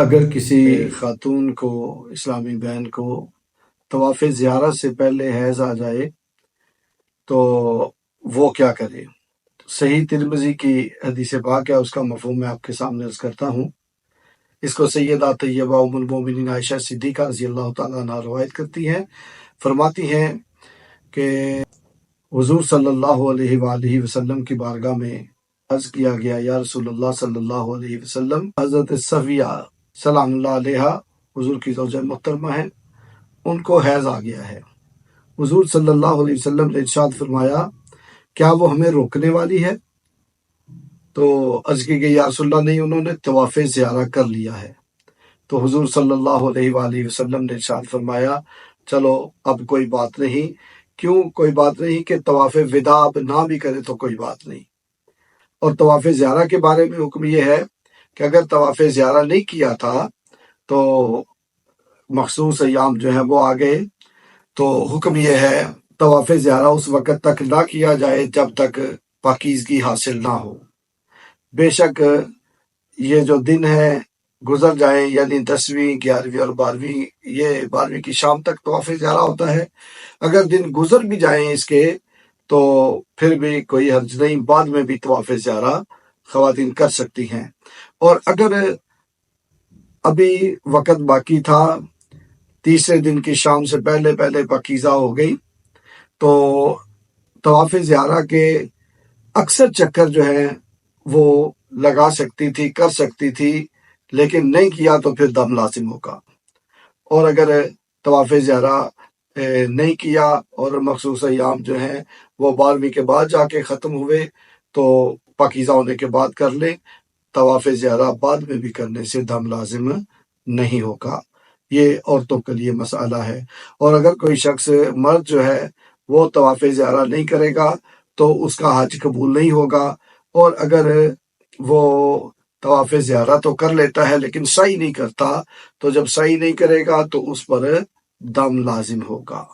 اگر کسی خاتون کو، اسلامی بہن کو طواف زیارت سے پہلے حیض آ جائے تو وہ کیا کرے؟ صحیح ترمذی کی حدیث پاک ہے، اس کا مفہوم میں آپ کے سامنے عرض کرتا ہوں۔ اس کو سیدہ طیبہ ام المومنین عائشہ صدیقہ رضی اللہ تعالیٰ عنہ روایت کرتی ہیں، فرماتی ہیں کہ حضور صلی اللہ علیہ وآلہ وسلم کی بارگاہ میں عرض کیا گیا، یا رسول اللہ صلی اللہ علیہ وسلم، حضرت صفیہ سلام اللہ علیہا حضور کی زوجہ محترمہ ہیں، ان کو حیض آ گیا ہے۔ حضور صلی اللہ علیہ وسلم نے ارشاد فرمایا، کیا وہ ہمیں روکنے والی ہے؟ تو عرض کی گئی، یا رسول اللہ نہیں، انہوں نے طواف زیارہ کر لیا ہے۔ تو حضور صلی اللہ علیہ وآلہ وسلم نے ارشاد فرمایا، چلو اب کوئی بات نہیں۔ کیوں کوئی بات نہیں؟ کہ طواف وداع اب نہ بھی کرے تو کوئی بات نہیں۔ اور طواف زیارہ کے بارے میں حکم یہ ہے کہ اگر طواف زیارہ نہیں کیا تھا تو مخصوص ایام جو ہیں وہ آ گئے، تو حکم یہ ہے طواف زیارہ اس وقت تک نہ کیا جائے جب تک پاکیزگی حاصل نہ ہو۔ بے شک یہ جو دن ہے گزر جائیں، یعنی 10ویں، 11ویں اور 12ویں، یہ 12ویں کی شام تک طواف زیارہ ہوتا ہے۔ اگر دن گزر بھی جائیں اس کے تو پھر بھی کوئی حرج نہیں، بعد میں بھی طواف زیارہ خواتین کر سکتی ہیں۔ اور اگر ابھی وقت باقی تھا، تیسرے دن کی شام سے پہلے پہلے پاکیزہ ہو گئی، تو طواف زیارہ کے اکثر چکر جو ہیں وہ لگا سکتی تھی، کر سکتی تھی، لیکن نہیں کیا تو پھر دم لازم ہوگا۔ اور اگر طواف زیارہ نہیں کیا اور مخصوص ایام جو ہیں وہ 12ویں کے بعد جا کے ختم ہوئے تو پاکیزہ ہونے کے بعد کر لیں، طواف زیارہ بعد میں بھی کرنے سے دم لازم نہیں ہوگا۔ یہ عورتوں کے لیے مسئلہ ہے۔ اور اگر کوئی شخص مرد جو ہے وہ طواف زیارہ نہیں کرے گا تو اس کا حج قبول نہیں ہوگا۔ اور اگر وہ طواف زیارہ تو کر لیتا ہے لیکن سعی نہیں کرتا، تو جب سعی نہیں کرے گا تو اس پر دم لازم ہوگا۔